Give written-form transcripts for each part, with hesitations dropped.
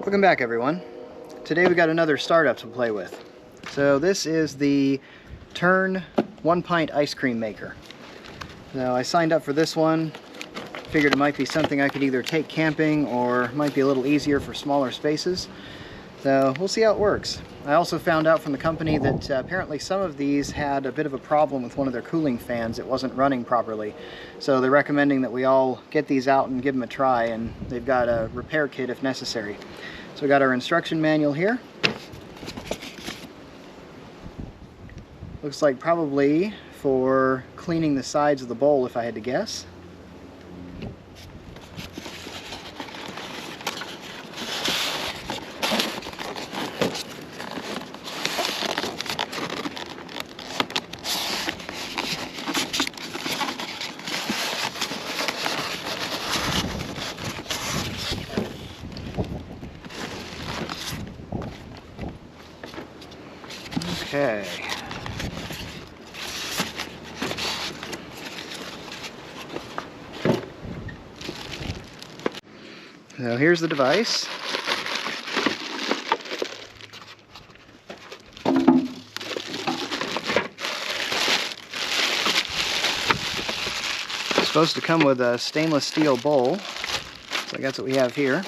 Welcome back, everyone. Today we got another startup to play with. So this is the Tern 1-pint ice cream maker. Now I signed up for this one, figured it might be something I could either take camping or might be a little easier for smaller spaces. So we'll see how it works. I also found out from the company that apparently some of these had a bit of a problem with one of their cooling fans. It wasn't running properly. So they're recommending that we all get these out and give them a try, and they've got a repair kit if necessary. So we got our instruction manual here. Looks like probably for cleaning the sides of the bowl, if I had to guess. Okay. So here's the device. It's supposed to come with a stainless steel bowl, so that's what we have here.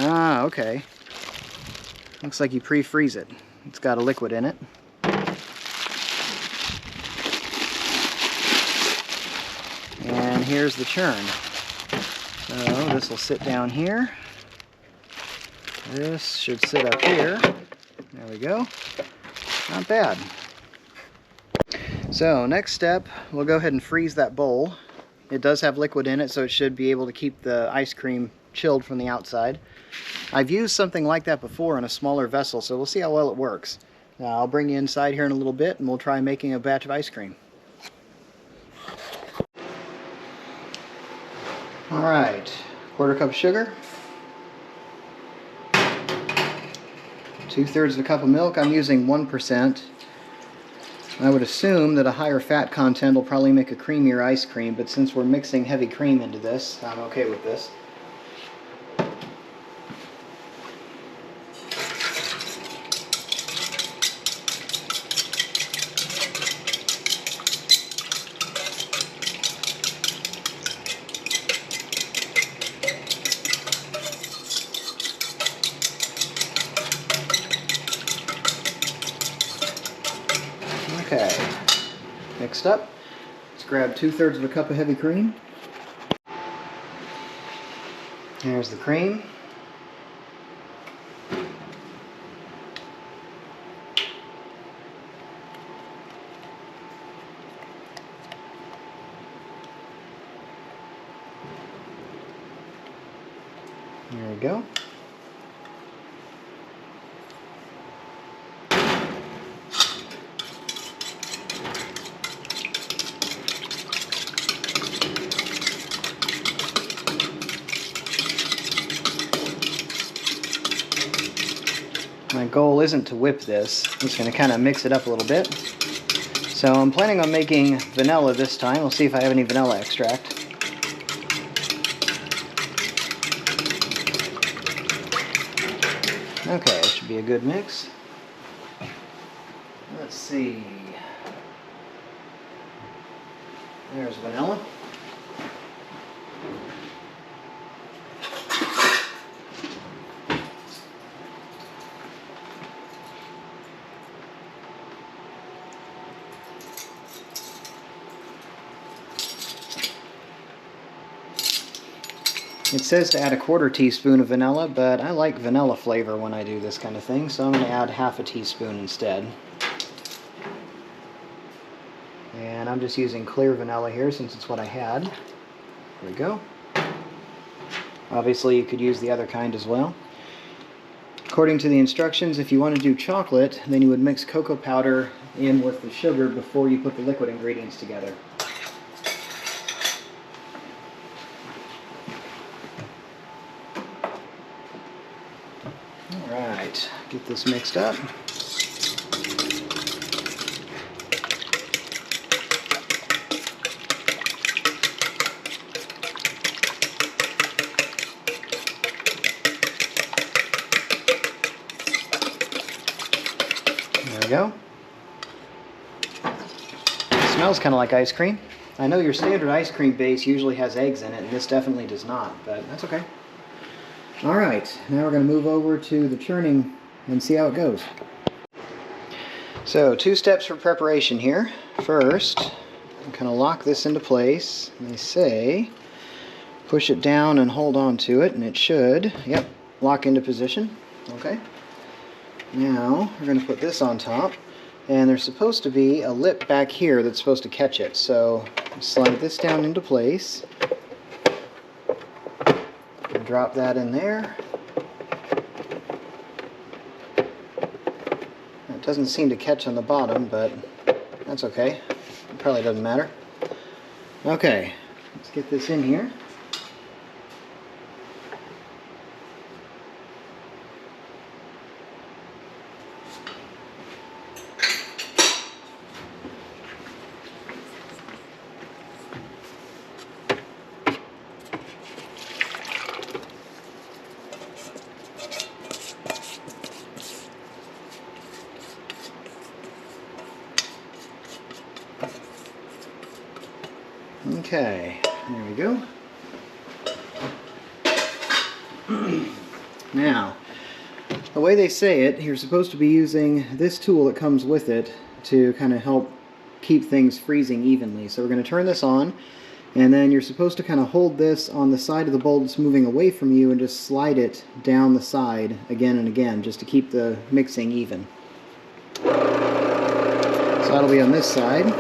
Ah, okay. Looks like you pre-freeze it. It's got a liquid in it. And here's the churn. So this will sit down here. This should sit up here. There we go. Not bad. So next step, we'll go ahead and freeze that bowl. It does have liquid in it, so it should be able to keep the ice cream chilled from the outside. I've used something like that before in a smaller vessel, so we'll see how well it works. Now, I'll bring you inside here in a little bit and we'll try making a batch of ice cream. Alright, 1/4 cup of sugar, 2/3 of a cup of milk. I'm using 1%. I would assume that a higher fat content will probably make a creamier ice cream, but since we're mixing heavy cream into this, I'm okay with this. Okay, mixed up. Let's grab 2/3 of a cup of heavy cream. Here's the cream. There we go. My goal isn't to whip this. I'm just going to kind of mix it up a little bit. So I'm planning on making vanilla this time. We'll see if I have any vanilla extract. Okay, it should be a good mix. Let's see. There's vanilla. It says to add 1/4 teaspoon of vanilla, but I like vanilla flavor when I do this kind of thing, so I'm going to add 1/2 teaspoon instead. And I'm just using clear vanilla here since it's what I had. There we go. Obviously you could use the other kind as well. According to the instructions, if you want to do chocolate, then you would mix cocoa powder in with the sugar before you put the liquid ingredients together. Alright, get this mixed up. Smells kind of like ice cream. I know your standard ice cream base usually has eggs in it, and this definitely does not, but that's okay. Alright, now we're going to move over to the churning and see how it goes. So, 2 steps for preparation here. First, I'm going to lock this into place. They say push it down and hold on to it, and it should, yep, lock into position. Okay. Now, we're going to put this on top. And there's supposed to be a lip back here that's supposed to catch it. So slide this down into place. And drop that in there. It doesn't seem to catch on the bottom, but that's okay. It probably doesn't matter. Okay, let's get this in here. Okay, there we go. Now, the way they say it, you're supposed to be using this tool that comes with it to kind of help keep things freezing evenly. So we're going to turn this on, and then you're supposed to kind of hold this on the side of the bowl that's moving away from you and just slide it down the side again and again just to keep the mixing even. So that'll be on this side.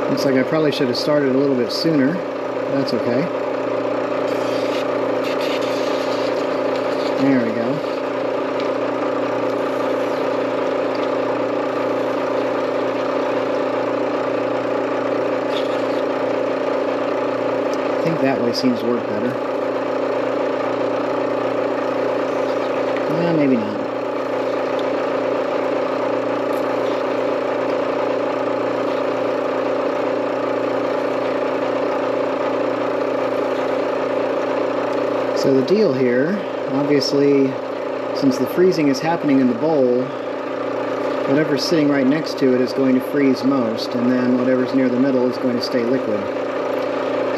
Looks like I probably should have started a little bit sooner. That's okay. There we go. I think that way seems to work better. Maybe not. So the deal here, obviously, since the freezing is happening in the bowl, whatever's sitting right next to it is going to freeze most, and then whatever's near the middle is going to stay liquid.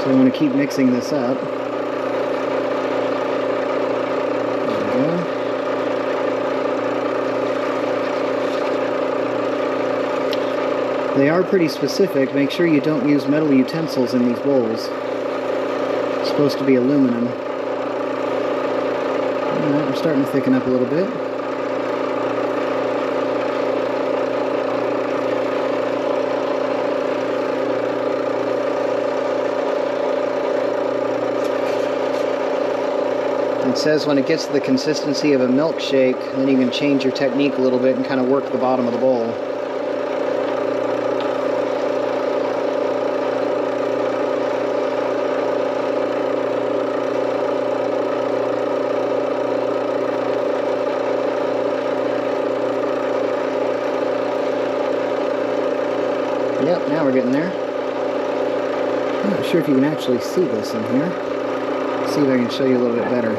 So I want to keep mixing this up. There we go. They are pretty specific. Make sure you don't use metal utensils in these bowls. It's supposed to be aluminum. Alright, we're starting to thicken up a little bit. It says when it gets to the consistency of a milkshake, then you can change your technique a little bit and kind of work the bottom of the bowl. Yep, now we're getting there. I'm not sure if you can actually see this in here. Let's see if I can show you a little bit better.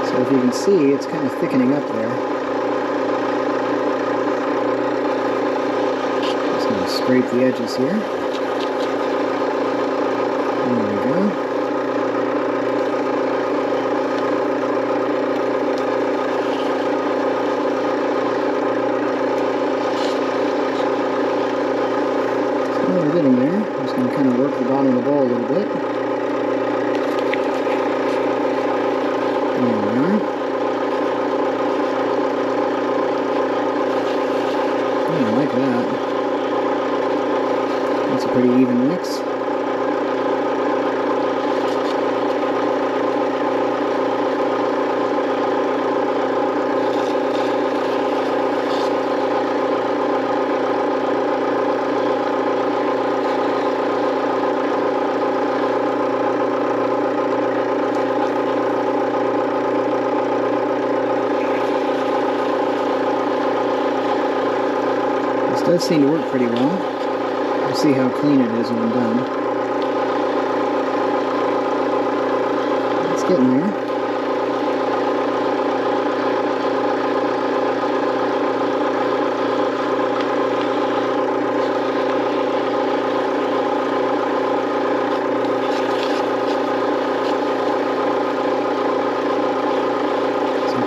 So if you can see, it's kind of thickening up there. Just going to scrape the edges here. There we go. We're getting there. I'm just going to kind of work the bottom of the bowl a little bit. There we are. Yeah, I like that. That's a pretty even mix. Does seem to work pretty well. We'll see how clean it is when I'm done. It's getting there.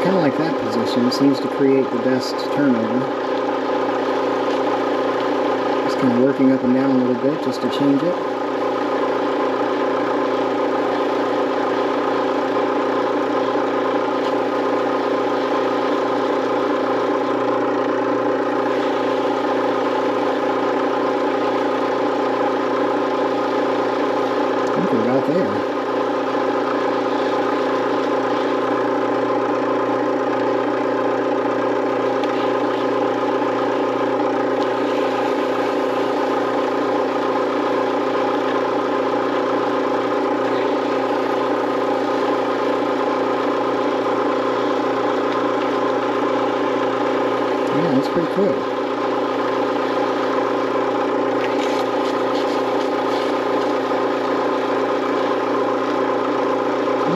Kind of like that position, seems to create the best turnover. Just kind of working up and down a little bit just to change it. I think we're about there. Yeah, that's pretty cool.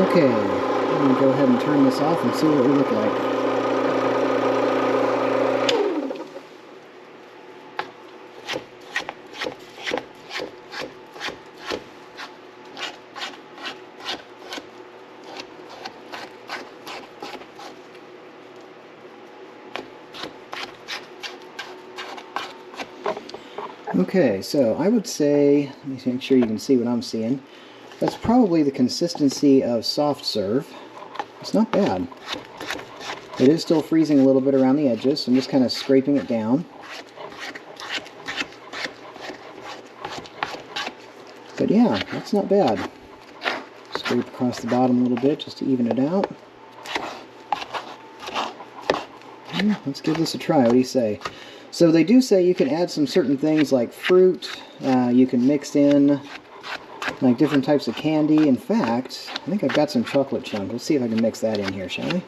Okay, I'm going to go ahead and turn this off and see what we look like. Okay, so I would say, let me make sure you can see what I'm seeing. That's probably the consistency of soft serve. It's not bad. It is still freezing a little bit around the edges, so I'm just kind of scraping it down. But yeah, that's not bad. Scrape across the bottom a little bit just to even it out. Yeah, let's give this a try. What do you say? So they do say you can add some certain things like fruit, you can mix in like different types of candy. In fact, I think I've got some chocolate chunk. Let's see if I can mix that in here, shall we?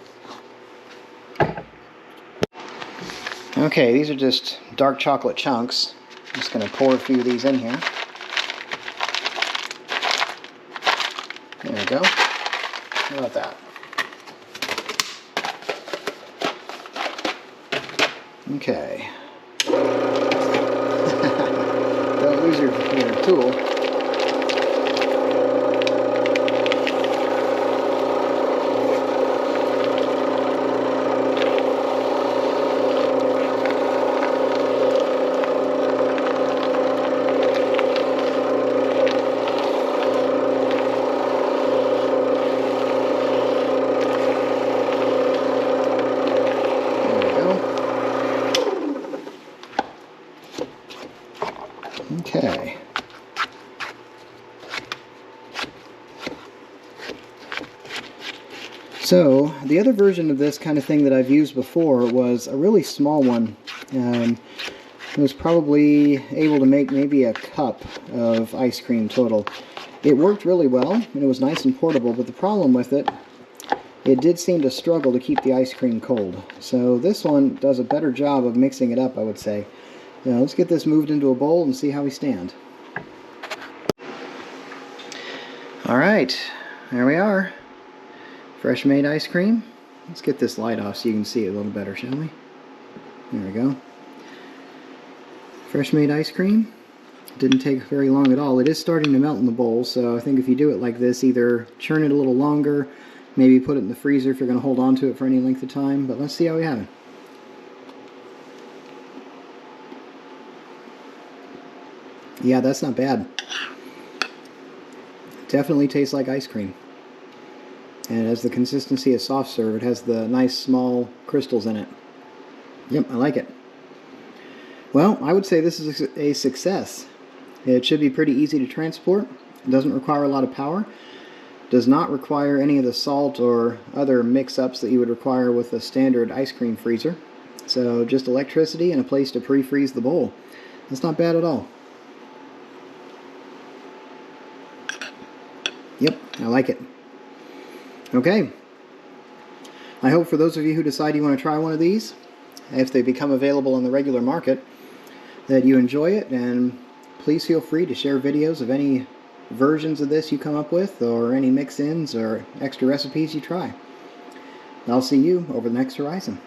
Okay, these are just dark chocolate chunks. I'm just going to pour a few of these in here. There we go. How about that? Okay. Don't lose your tool. Okay. So, the other version of this kind of thing that I've used before was a really small one. It was probably able to make maybe a cup of ice cream total. It worked really well, and it was nice and portable, but the problem with it, it did seem to struggle to keep the ice cream cold. So this one does a better job of mixing it up, I would say. Now, let's get this moved into a bowl and see how we stand. Alright, there we are. Fresh made ice cream. Let's get this light off so you can see it a little better, shall we? There we go. Fresh made ice cream. Didn't take very long at all. It is starting to melt in the bowl, so I think if you do it like this, either churn it a little longer, maybe put it in the freezer if you're going to hold on to it for any length of time, but let's see how we have it. Yeah, that's not bad. Definitely tastes like ice cream. And it has the consistency of soft serve. It has the nice small crystals in it. Yep, I like it. Well, I would say this is a success. It should be pretty easy to transport. It doesn't require a lot of power. Does not require any of the salt or other mix-ups that you would require with a standard ice cream freezer. So just electricity and a place to pre-freeze the bowl. That's not bad at all. Yep, I like it. Okay. I hope for those of you who decide you want to try one of these, if they become available on the regular market, that you enjoy it and please feel free to share videos of any versions of this you come up with, or any mix-ins or extra recipes you try. And I'll see you over the next horizon.